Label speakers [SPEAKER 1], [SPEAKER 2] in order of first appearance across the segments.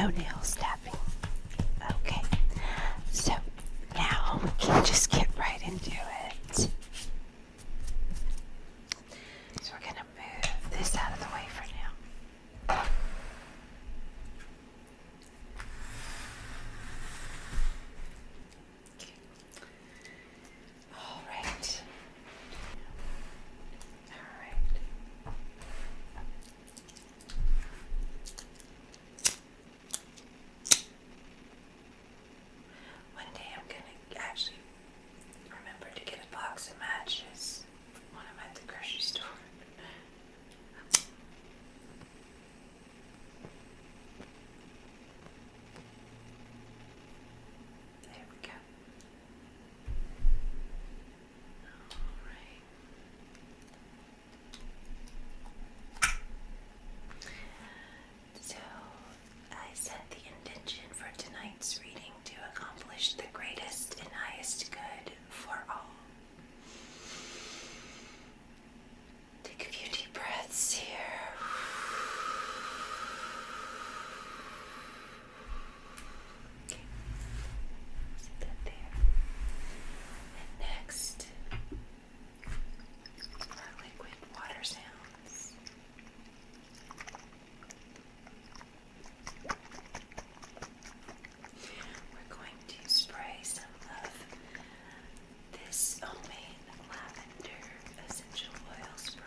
[SPEAKER 1] no nails tapping. Okay, so now we can just get right into it. So we're going to move this out of the way for now. All right. One day I'm going to actually remember to get a box of matches when I'm at the grocery store. There we go. All right. So I set the intention for tonight's reading to accomplish the greatest and highest good for all. Take a few deep breaths here. Okay. Set that there. And next, our liquid water sounds. We're going to spray some of this homemade lavender essential oil spray.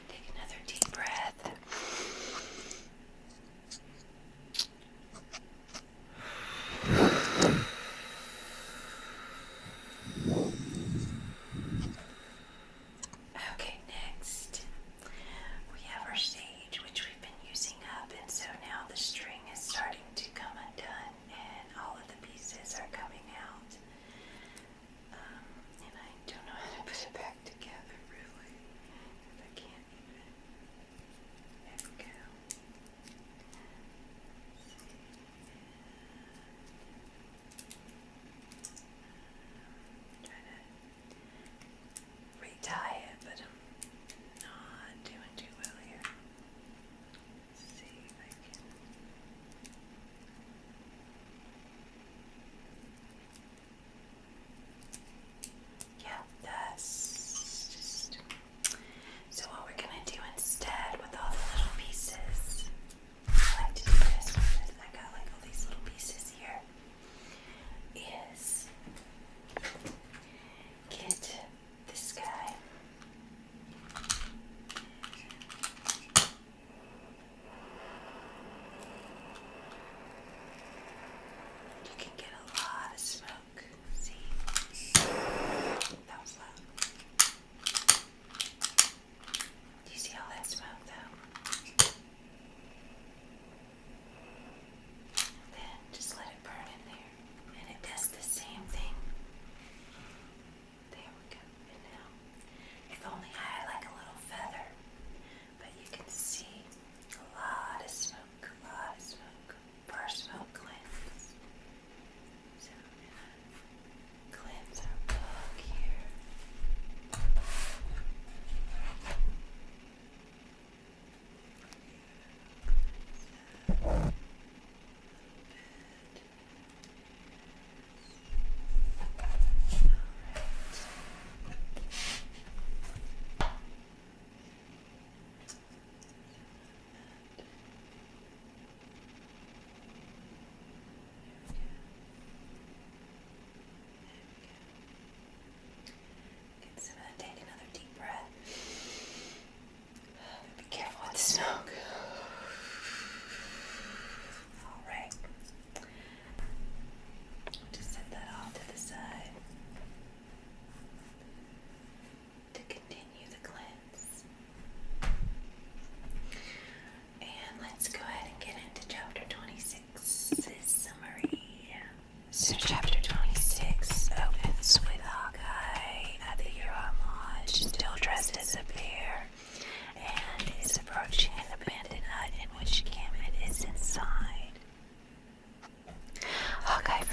[SPEAKER 1] Take another deep breath. Okay, next we have our sage, which we've been using up, and so now the string is starting to come undone and all of the pieces are coming out. And I don't know how to put it back together, really. I can't even. There we go. Trying to retie it, but I'm not doing too well here. Let's see if I can.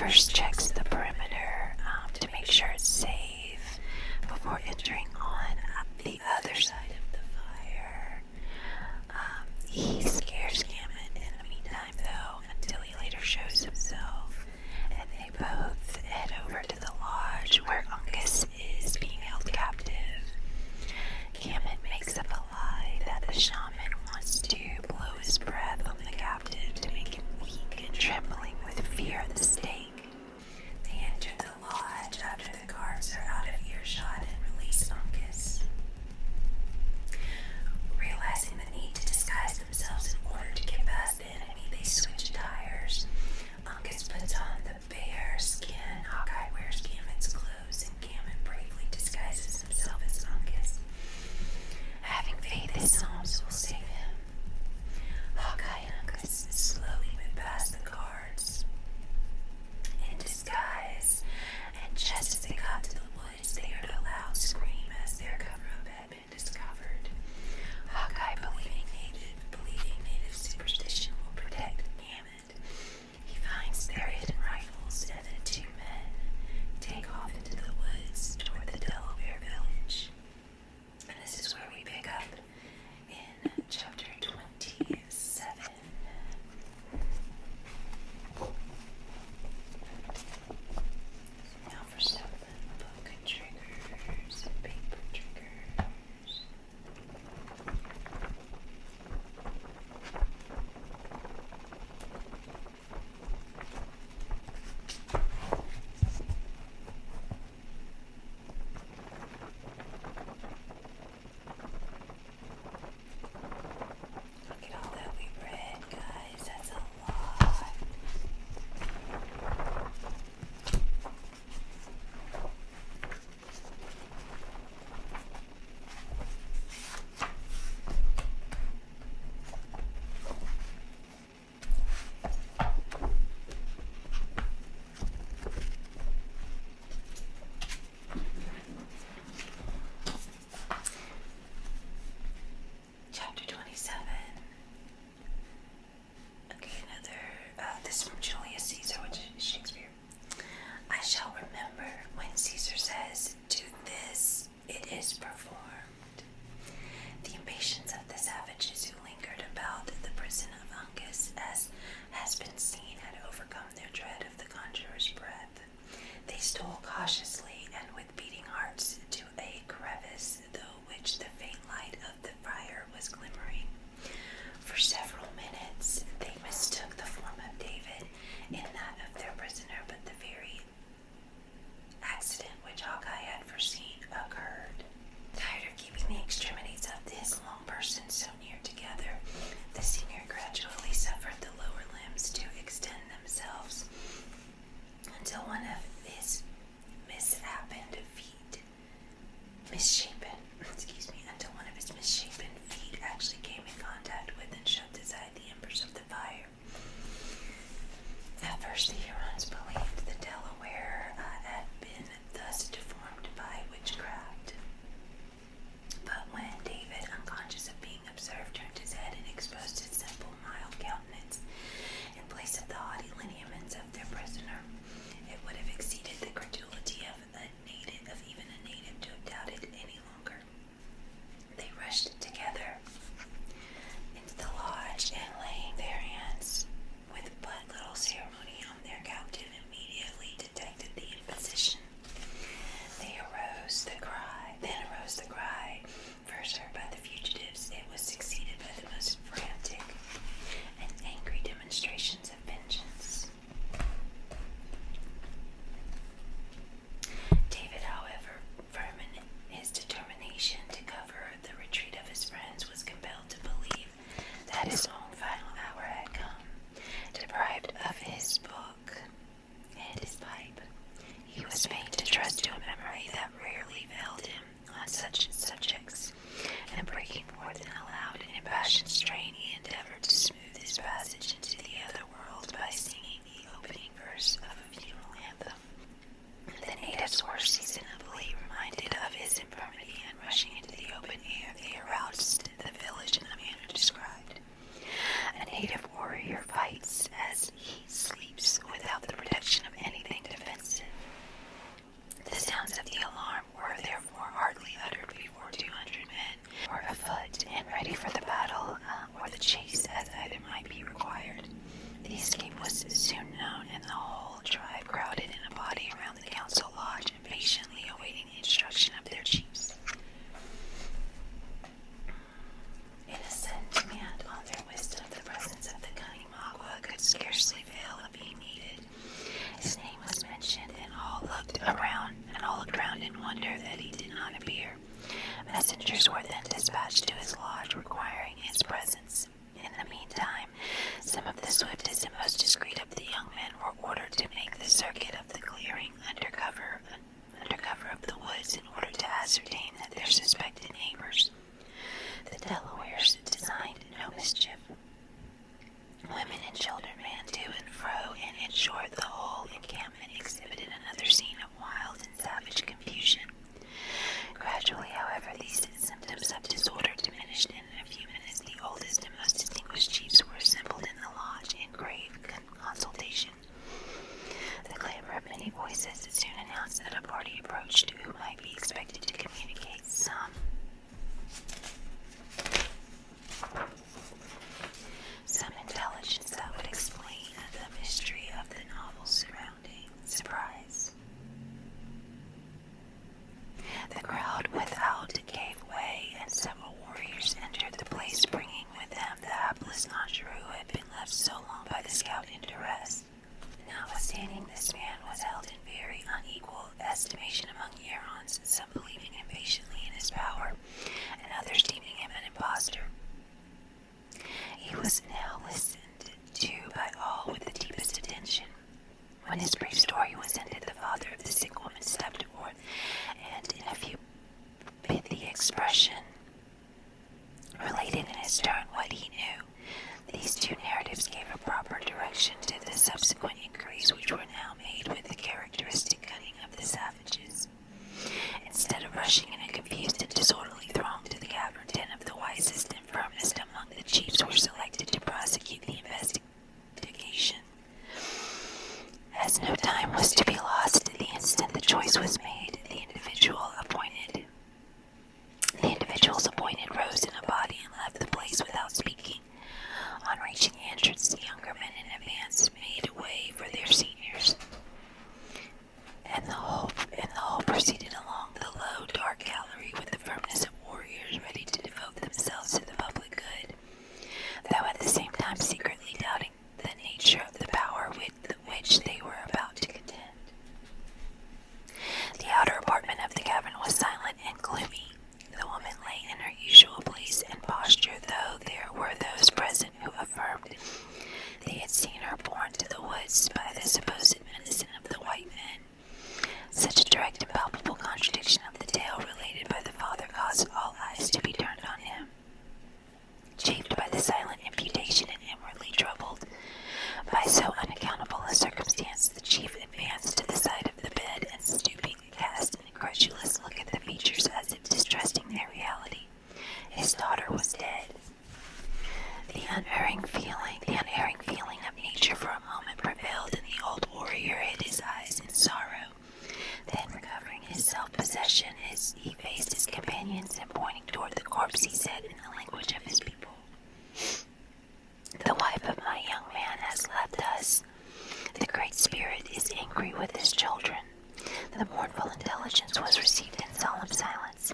[SPEAKER 1] first checks the perimeter to make sure it's safe before entering on the other side of the fire. He scares Gammon in the meantime, though, until he later shows himself, and they both head over to the lodge where Uncas is being held captive. Gammon makes up a lie that the shaman wants to blow his breath on the captive to make him weak and trembling with fear of the stake. They enter the lodge after the guards are out of earshot and release Uncas. Realizing the need to disguise themselves in order to get past the enemy, they switch tires. Uncas puts on the bear skin, Hawkeye wears Gammon's clothes, and Gammon bravely disguises himself as Uncas. Having faith his psalms will save him. Hawkeye and Uncas slowly move past the guards in disguise, and just as they got to the woods, they heard a loud scream as their cover-up had been discovered. Hawkeye, believing native superstition will protect Gammon, he finds their hidden rifles, and the two men take off into the woods toward the Delaware village. And this is where we pick up in chapter 27. Now for some book triggers and paper triggers. Look at all that we read, guys. That's a lot. Chapter 27. Okay, this is from Julius Caesar, which is Shakespeare. I shall remember when Caesar says, "Do this, it is performed." The impatience of the savages who lingered about the prison of Uncas, as has been seen, had overcome their dread of the conjurer's breath. They stole cautiously and with beating hearts to a crevice through which the faint light of the fire was glimmering. For several minutes they mistook the form of David in that of their prisoner, but the very accident which Hawkeye had foreseen occurred. Tired of keeping the extremities of his long person so near together, the senior gradually suffered the lower limbs to extend themselves until one of his misshapen feet actually came in contact with and shoved aside the embers of the fire. At first, the Hurons believed the Delaware had been thus deformed by witchcraft. But when David, unconscious of being observed, turned his head and exposed his simple, mild countenance in place of the haughty lineaments of their prisoner, it would have exceeded the credulity of even a native to have doubted any longer. They rushed together into the lodge, and laying their hands with but little ceremony on their scarcely fail of being needed. His name was mentioned, and all looked around in wonder that he did not appear. Messengers were then dispatched to his lodge, requiring his presence. In the meantime, some of the swiftest and most discreet of the young men were ordered to make the circuit of the clearing under cover of the woods in order to ascertain that their suspected neighbors, the Delawares, designed no mischief. Women and children ran to and fro, and in short the whole encampment exhibited another scene of wild and savage confusion. Gradually, however, these symptoms of disorder diminished, and in a few minutes the oldest and most distinguished chiefs were assembled in the lodge in grave consultation. The clamor of many voices soon announced that a party approached who might be expected to communicate some intelligence that would explain the mystery of the novel surrounding surprise. The crowd without gave way, and several warriors entered the place, bringing with them the hapless conjurer who had been left so long by the scout in duress. Notwithstanding, this man was held in very unequal estimation among Hurons, some believing impatiently in his power, and others deeming him an impostor. He was now listened to by all with the deepest attention. When his brief story was ended, the father of the sick woman stepped forth, and in a few pithy expression related in his turn what he knew. These two narratives gave a proper direction to the subsequent inquiries, which were now made with the characteristic cunning of the savages. Instead of rushing in a confused and disorderly throng to the cavern, 10 of the wisest and firmest among the chiefs were selected to prosecute the investigation. As no time was to be lost, the instant the choice was made, the individuals appointed rose in a body and left the place without speaking. On reaching the entrance, the younger men in advance made way for their seniors, and the whole proceeded along the low, dark gallery with the firmness of warriors ready to devote themselves to the public good, though at the same time secretly doubting the nature of the power with which they were about to contend. The outer apartment of the cavern was silent and gloomy. The woman lay in her usual place and posture, though there were those present who affirmed they had seen her borne to the woods by the supposed medicine of the white men. Such a direct and palpable contradiction of the tale related by the father caused all eyes to be turned on him. Chafed by the silent imputation and inwardly troubled by so unaccountable a circumstance, the chief advanced to the side of the bed and, stooping, cast an incredulous look at the features as if distrusting their reality. His daughter was dead. The unerring feeling of nature for a moment prevailed, and the old warrior hid his eyes in sorrow. Then, recovering his self-possession, he faced his companions, and pointing toward the corpse, he said in the language of his people, "The wife of my young man has left us. The Great Spirit is angry with his children." The mournful intelligence was received in solemn silence.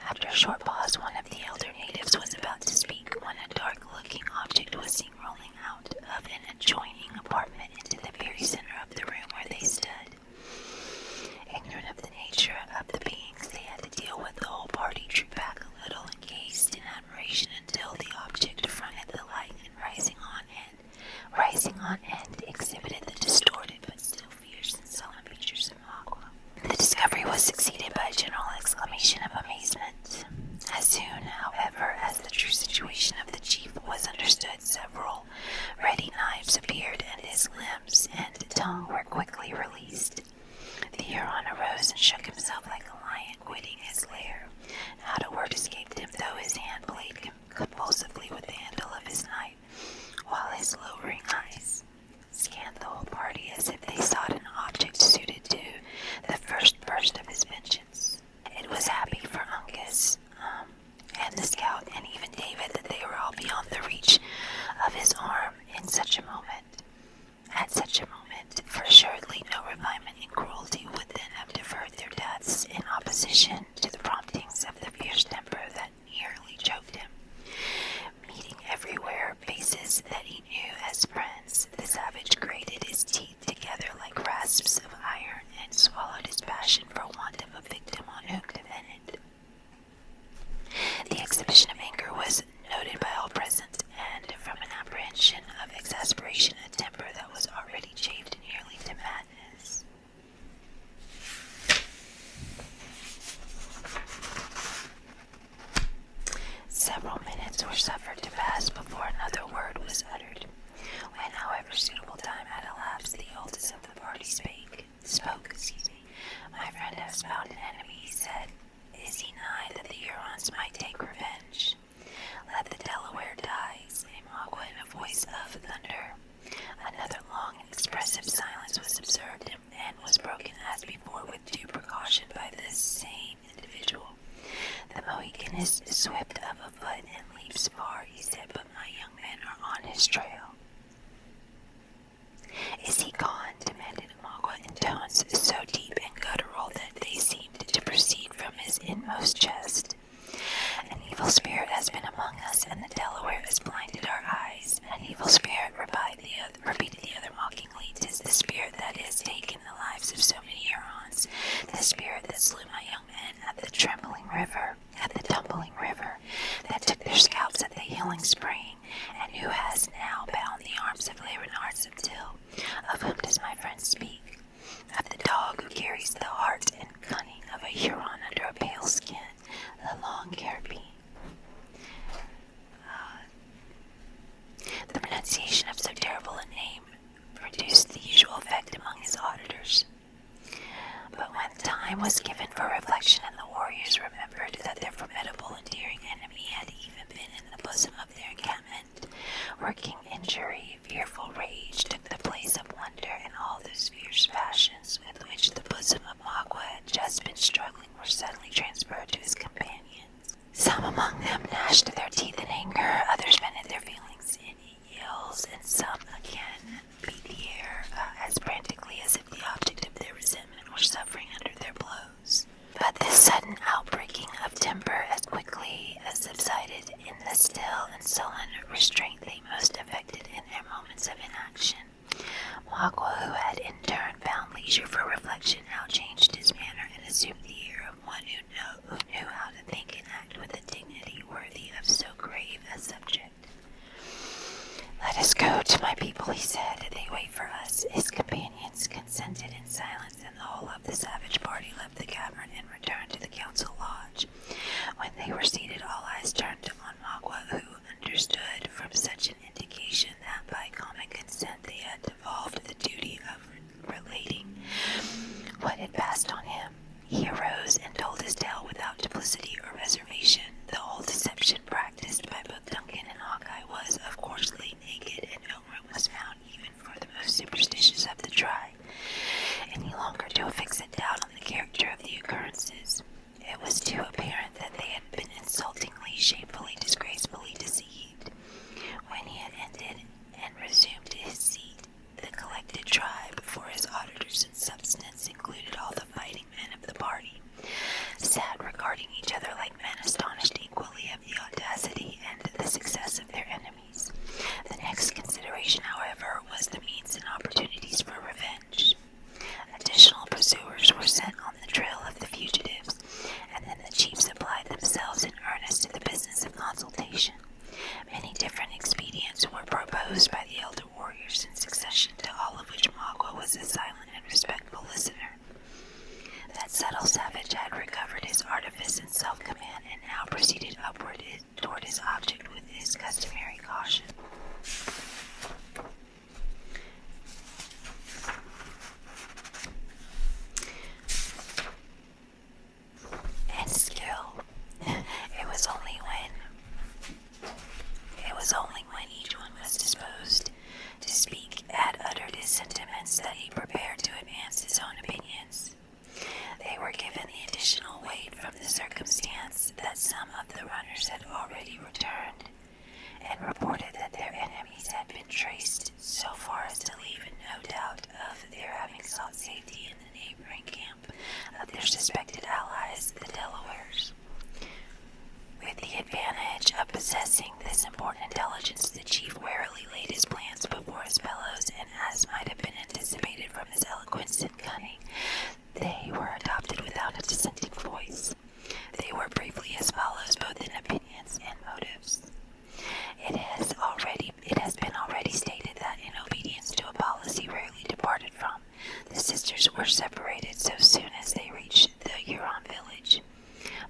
[SPEAKER 1] After a short pause, one of the elder natives was about to speak when a dark-looking object was seen rolling out of an adjoining apartment into the very center of the room where they stood. Ignorant of the nature of the beings they had to deal with, the whole party drew back a little and gazed in admiration until the object fronted the light, and rising on end, exhibited the distorted but still fierce and sullen features of Magua. The discovery was succeeded by a general exclamation of amazement. As soon, however, as the true situation of the chief was understood, several ready knives appeared, and his limbs and tongue were quickly released. The Huron arose and shook himself like a lion quitting his lair. Not a word escaped him, though his hand played convulsively with the handle of his knife, while his lowering eyes scanned the whole party as if they sought an object suited to the first burst of his vengeance. It was happy for Uncas and the scout, and even David, that they were all beyond the reach of his arm at such a moment, for assuredly no refinement in cruelty would then have deferred their deaths in opposition to the promptings of the fierce temper that nearly choked him. Meeting everywhere faces that he knew as friends, the My friend has found an enemy, he said. Is he nigh that the Hurons might take revenge? Let the Delaware die, sang Magua in a voice of thunder. Another long and expressive silence was observed and was broken as before with due precaution by this same individual. The Mohican is swift of a foot and leaps far, he said, but my young men are on his trail. Is he gone? Demanded Magua in tones so deep and guttural that they seemed to proceed from his inmost chest. An evil spirit has been among us, and the Delaware has blinded our eyes. An evil spirit, repeated the other mockingly. 'Tis the spirit that has taken the lives of so many Hurons, the spirit that slew my young men at the tumbling river, that took their scalps at the healing spring, and who has now bound the arms of Le Renard Subtil. Of whom does my friend speak? Of the dog who carries the heart and cunning of a Huron under a pale skin, the long carabine. The pronunciation of so terrible a name produced the usual effect among his auditors. But when time was given for reflection and the warriors remembered that their formidable, endearing enemy had even been in the bosom of their encampment, working injury, fearful rage took the place of wonder, and all those fierce passions with which the bosom of Magua had just been struggling were suddenly transferred to his companions. Some among them gnashed their teeth in anger, others vented their feelings in yells, and some again beat the air as frantically as if the object of their resentment were suffering under their blows. But this sudden outbreaking of temper as quickly as subsided in the still and sullen restraint they most affected in their moments of inaction. Magua, who had in turn found leisure for reflection, now changed his manner and assumed the air of one who knew how to think and act with a dignity worthy of so grave a subject. Let us go to my people, he said. They wait for us. His companions consented in silence, and the whole of the savage party left the cavern and returned to the council lodge. When they were seated, all eyes turned on Magua, who understood from such an indication that by common consent they had devolved the duty of relating what had passed on him. He arose and told his tale without duplicity or reservation. The old deception practiced by both Duncan and Hawkeye was, of course, laid naked, and no room was found even for the most superstitious of the tribe any longer to affix a doubt on the character of the occurrences. It was too apparent that they had been insultingly, shamefully, disgracefully deceived. When he had ended and resumed his seat, the collected tribe, for his auditors in substance included all the fighting men of the party, sat regarding each other like men astonished equally of the audacity and the success of their enemies. The next consideration, however, was the means and opportunities for revenge. Additional pursuers were sent on the trail of the fugitives, and then the chiefs applied themselves in earnest to the business of consultation. Many different expedients were proposed by the elder warriors in succession, to all of which Magua was a silent and respectful listener. That subtle savage had recovered his artifice and self-command, and now proceeded upward toward his object with his customary caution. And skill. It was only when each one was disposed to speak had uttered his sentiments that he prepared to advance his own opinions. They were given the additional weight from the circumstance that some of the runners had already returned, and reported that their enemies had been traced so far as to leave no doubt of their having sought safety in the neighboring camp of their suspected allies, the Delawares. With the advantage of possessing this important intelligence, the chief warily laid his plans before his fellows, and as might have been anticipated from his eloquence and cunning, they were adopted without a dissenting voice. They were briefly as follows, both in opinions and motives. It has been already stated that, in obedience to a policy rarely departed from, the sisters were separated so soon as they reached the Huron village.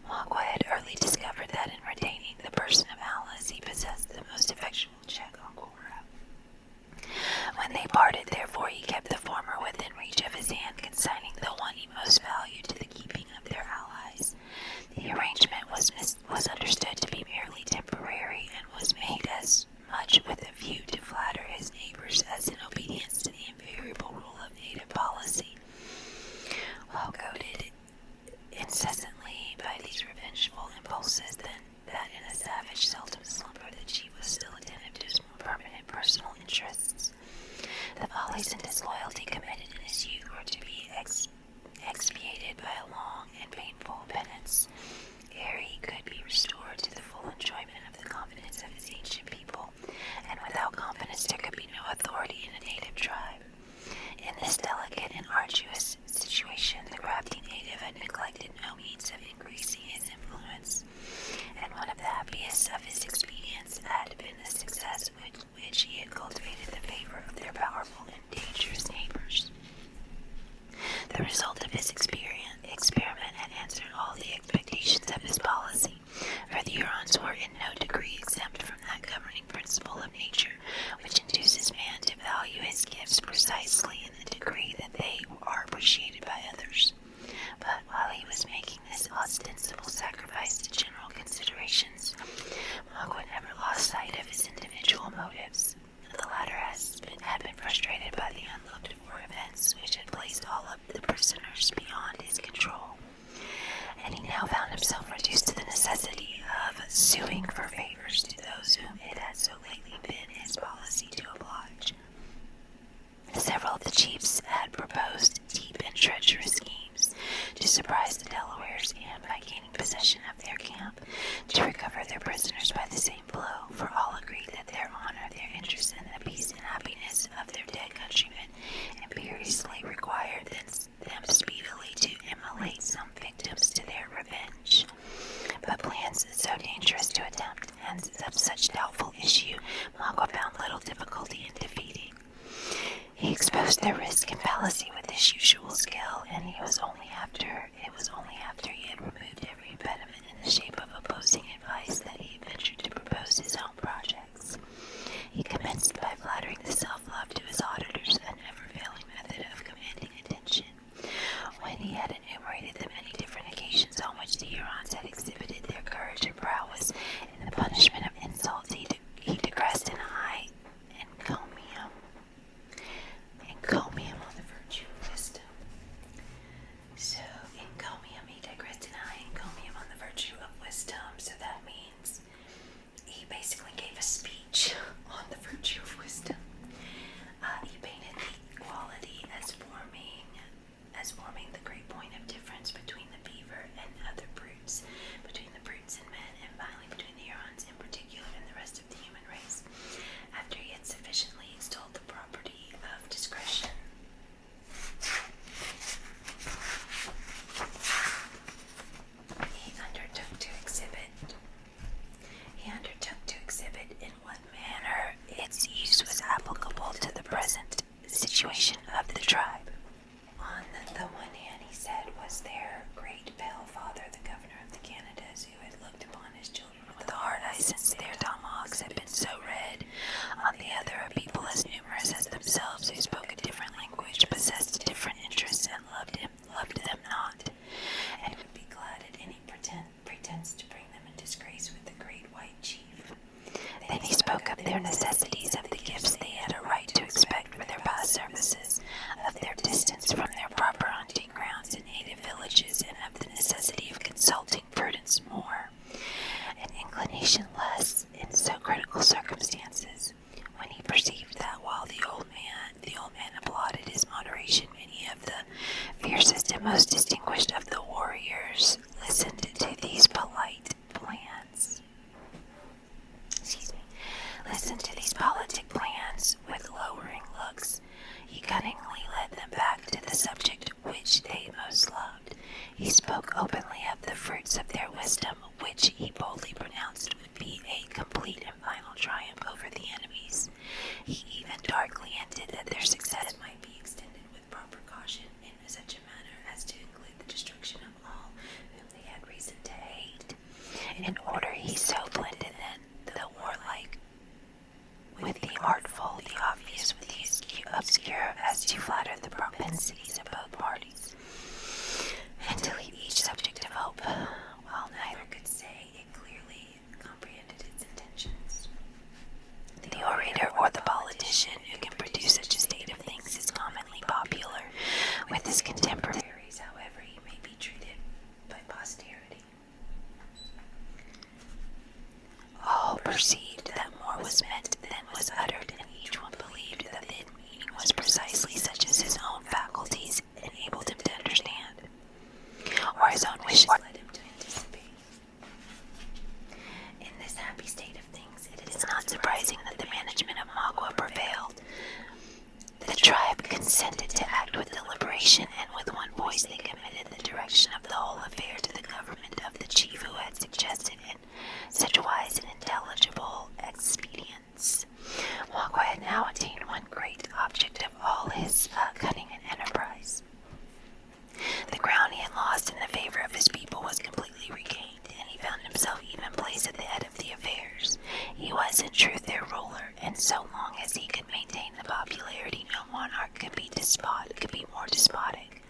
[SPEAKER 1] Magua had early discovered that in retaining the person of Alice, he possessed the most effectual check on Cora. When they parted, therefore, he kept the former within reach of his hand, consigning follies and disloyalty committed in his youth were to be expiated by a long and painful penance, ere he could be restored to the full enjoyment of the confidence of his ancient people, and without confidence there could be no authority in a native tribe. In this delicate and arduous situation, the crafty native had neglected no means of increasing his influence, and one of the happiest of his expedients had been the success with which he had cultivated the favor of their powerful and dangerous neighbors. The result of his experiment had answered all the expectations of his policy, for the Hurons were in no degree exempt from that governing principle of nature which induces man to value his gifts precisely in the degree that they are appreciated by others. But while he was making this ostensible sacrifice to general considerations, Mohawk never lost sight of his individual motives. The latter had been frustrated by the unlooked-for events which had placed all of the prisoners beyond his control, and he now found himself reduced to the necessity of suing for favors to those whom it had so lately been his policy to oblige. Several of the chiefs had proposed deep and treacherous schemes to surprise the Delawares and, by gaining possession of their camp, to recover their prisoners by the same blow, for all agreed that their honor, their interest, and the peace and happiness of their dead countrymen imperiously required them speedily to immolate some victims to their revenge. But plans so dangerous to attempt and of such doubtful issue, Mohawk found little difficulty in defeating. He exposed their risk and fallacy with his usual skill, and it was only after he had removed every impediment in the shape of opposing advice that he ventured to propose his own projects. He commenced by flattering the self-love to his auditors, a never-failing method of commanding attention. When he had enumerated the many different occasions on which the Hurons had exhibited their courage and prowess in the punishment of insults, he digressed in high encomium on the virtue of wisdom. So, he digressed in high encomium on the virtue of wisdom. So that means he basically gave a speech on the virtue of wisdom. He painted the equality as forming the great point of difference between the beaver and other brutes, between the brutes and men, and finally between the Hurons in particular and the rest of the human race. After he had sufficiently extolled the property of discretion, he undertook to exhibit in what manner its use was applicable to the present situation of the tribe. On the one hand, he said, was their great pale father, the governor of the Canadas, who had looked upon his children with a hard eye since their tomahawks had been so red. On the other, a people as numerous as themselves, who spoke a different language, possessed different interests, and loved them not, and would be glad at any pretense to bring them in disgrace with the great white chief. Then he spoke of their necessities, of the gifts they had a right to expect for their past services, of their distance from their proper hunting grounds and native villages, and of the necessity of consulting prudence more, an inclination less in so critical circumstances. When he perceived that while the old man applauded his moderation, many of the fiercest and most distinguished of the warriors listened to these politic plans with lowering looks. He cunningly led them back to the subject which they most loved. He spoke openly of the fruits of their wisdom, which he boldly pronounced would be a complete and final triumph over the enemies. He even darkly hinted that their success might be extended with proper caution in such a manner as to include the destruction of all whom they had reason to hate. In order he so blended the warlike with the artful, the obvious with the obscure, as to flatter the propensities of both parties, and to lead each subject of hope, while neither could say it clearly comprehended its intentions. The orator or the politician who can produce such a state of things is commonly popular with his contemporaries, however he may be treated by posterity. All perceived that more was meant than was uttered, and each one believed that the meaning was precisely consented to act with deliberation, and with one voice they committed the direction of the whole affair to the government of the chief who had suggested in such wise and intelligible expedients. Magua had now attained one great object of all his cunning and enterprise. The ground he had lost in the favor of his people was completely regained, and he found himself even placed at the head of the affairs. He was in truth their ruler, and so long as he could maintain the popularity, no monarch could be more despotic,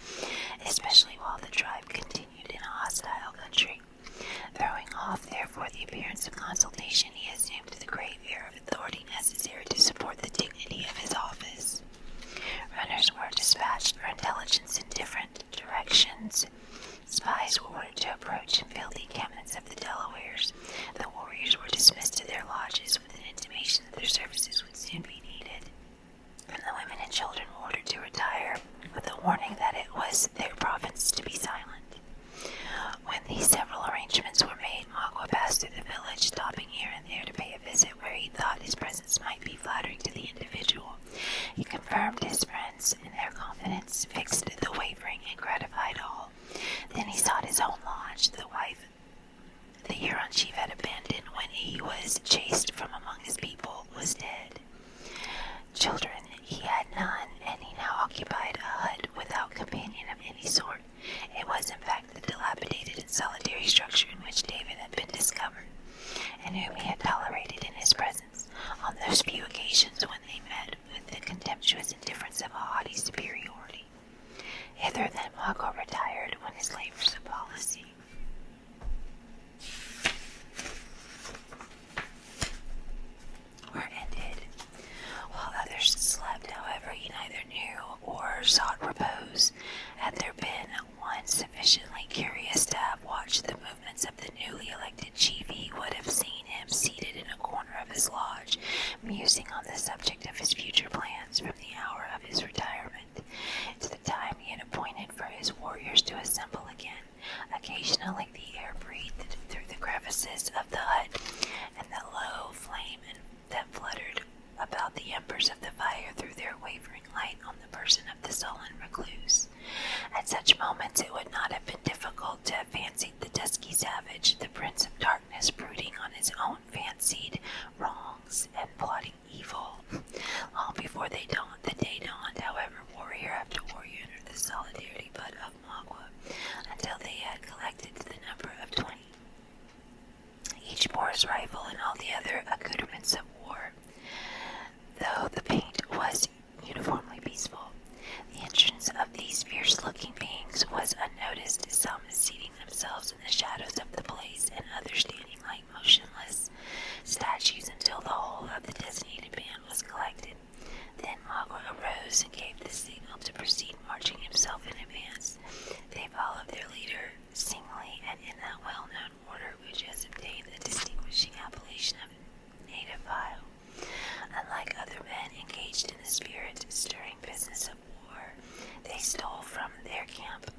[SPEAKER 1] especially while the tribe continued in a hostile country. Throwing off, therefore, the appearance of consultation, he assumed the grave air of authority necessary to support the dignity of his office. Runners were dispatched for intelligence in different directions. Spies were ordered to approach and fill the encampments of the Delawares. The warriors were dismissed to their lodges with an intimation that their services would soon be needed, and the women and children were ordered to retire with a warning that it was their province to be silent. When these several arrangements were made, Magua passed through the village, stopping here and there to pay a visit where he thought his presence might be flattering to the individual. He confirmed his friends in their confidence, fixed the wavering, and gratified all. Then he sought his own lodge. The wife the Huron chief had abandoned when he was chased from among his people was dead. Children he had none, and he now occupied a hut without companion of any sort. It was in fact the dilapidated and solitary structure in which David had been discovered, and whom he had tolerated in his presence on those few occasions when they met with the contemptuous indifference of a haughty superiority. Hither then Magua retired when his labors of policy were ended. While others slept, however, he neither knew or sought repose. Had there been one sufficiently curious to have watched the movements of the newly elected chief, he would have seen him seated in a corner of his lodge, musing on the subject of his future plans from the hour of his retirement to the time he had appointed for his warriors to assemble again. Occasionally the air breathed through the crevices of the hut, and the low flame that fluttered about the embers of the fire threw their wavering light on the person of the sullen recluse. At such moments it would not have been difficult to have fancied the dusky savage, the prince of darkness, brooding on his own fancied wrongs and plotting evil. Long before the day dawned, however, warrior after warrior entered the solidarity butt of Magua, until they had collected to the number of 20. Each bore his rifle and all the other accoutrements of war, though the paint was uniformly peaceful. The entrance of these fierce-looking beings was unnoticed, some seating themselves in the shadows of the place, and others standing like motionless statues until the whole of the designated band was collected. Then Magua arose and gave the signal to proceed, marching himself in advance. They followed their leader singly and in that well-known order which has obtained the distinguishing appellation of native file. Unlike other men engaged in the spirit-stirring business of war, they stole from their camp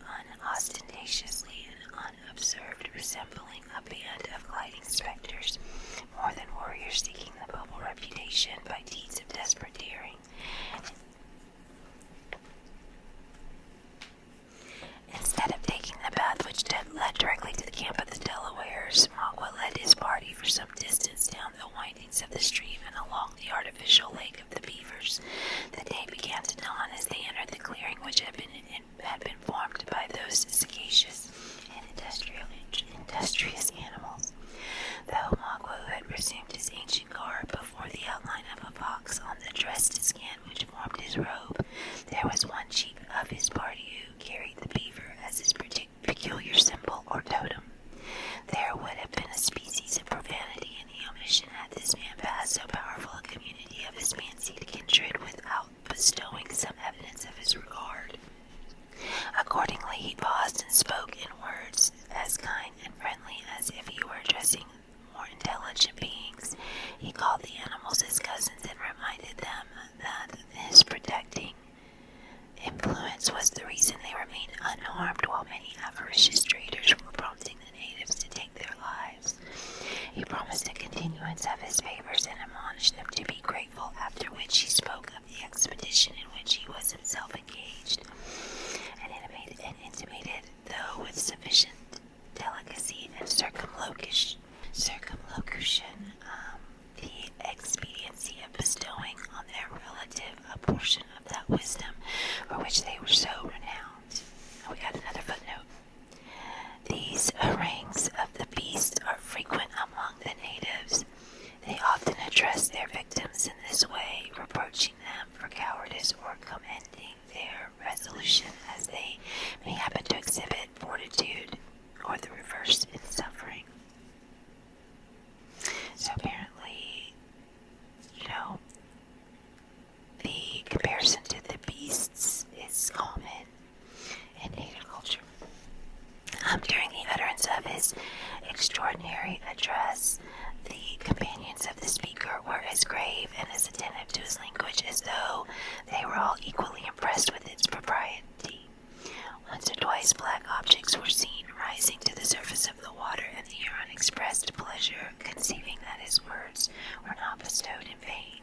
[SPEAKER 1] unostentatiously and unobserved, resembling a band of gliding specters, more than warriors seeking the noble reputation by deeds of desperate daring. Instead of taking the path which led directly to the camp of the Delawares, Magua led his party for some distance down the windings of the stream and along the artificial lake of the beavers. The day began to dawn as they entered the clearing which had been formed by those sagacious and industrious animals. Though Magua had resumed his ancient garb before the outline of a fox on the dressed skin which formed his robe, there was one chief of his party who carried the beaver as his peculiar symbol or totem. There would have been a species of profanity in the omission had this man passed so powerful a community of his fancied kindred without bestowing some evidence of his regard. Accordingly, he paused and spoke in words as kind and friendly as if he were addressing more intelligent beings. He called the animals his cousins and reminded them that his protecting influence was the reason they remained unharmed, while many avaricious traders were prompting the natives to take their lives. He promised a continuance of his favors and admonished them to be grateful, after which he spoke of the expedition in which he was himself itself engaged, and intimated, though with sufficient delicacy and circumlocution, the expediency of bestowing on their relative a portion of that wisdom for which they were so renowned. And we got another footnote. These harangues of the beast are frequent among the natives. They often address their victims in this way, reproaching them for cowardice or commending their resolution, as they may happen to exhibit fortitude or the reverse in suffering. So apparently, the comparison to the beasts is common in native culture. During the utterance of his extraordinary address, the companions of the speaker were as grave and as attentive to his language as though they were all equally impressed with its propriety. Once or twice black objects were seen rising to the surface of the water, and the Huron expressed pleasure, conceiving that his words were not bestowed in vain.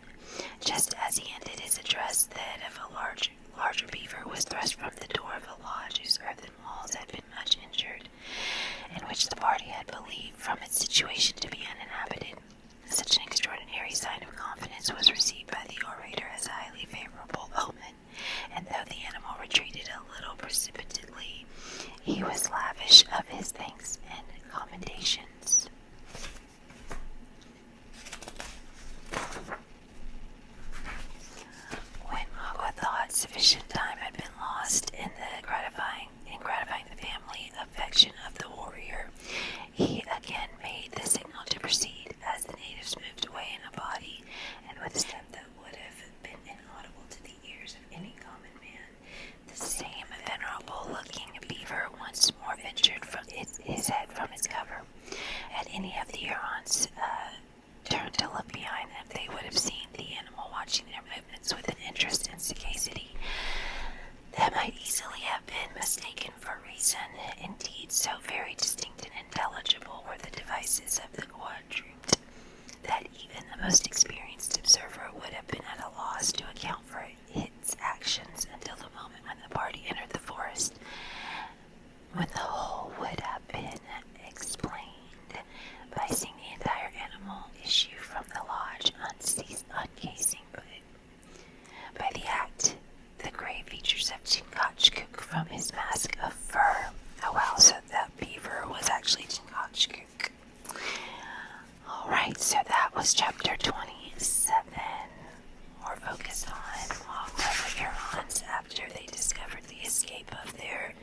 [SPEAKER 1] Just as he ended his address, the head of a larger beaver was thrust from the door of a lodge whose earthen walls had been much injured, and which the party had believed from its situation to be uninhabited. Such an extraordinary sign of confidence was received by the orator as a highly favorable omen, and though the animal retreated a little precipitately, he was lavish of his thanks and commendations. When Magua thought sufficient time had been lost in gratifying the family affection of the warrior, he again made the signal to proceed, as the natives moved away in a body, and with a step that would have been inaudible to the ears of any common man. The same venerable-looking beaver once more ventured his head from its cover. Had any of the Hurons turned to look behind them, they would have seen the animal watching their movements with an interest and sagacity that might easily have been mistaken for reason. Indeed, so very distinct and intelligible were the devices of the quadruped, that even the most experienced observer would have been at a loss to account for its actions until the moment when the party entered the forest, when the whole would have been explained by seeing the entire animal issue from the lodge, uncasing by the act the grave features of Chingachgook from his mask of fur. Oh wow, so that beaver was actually Chingachgook. Alright, so that was chapter 27. We're focused on Magua the Hurons after they discovered the escape of their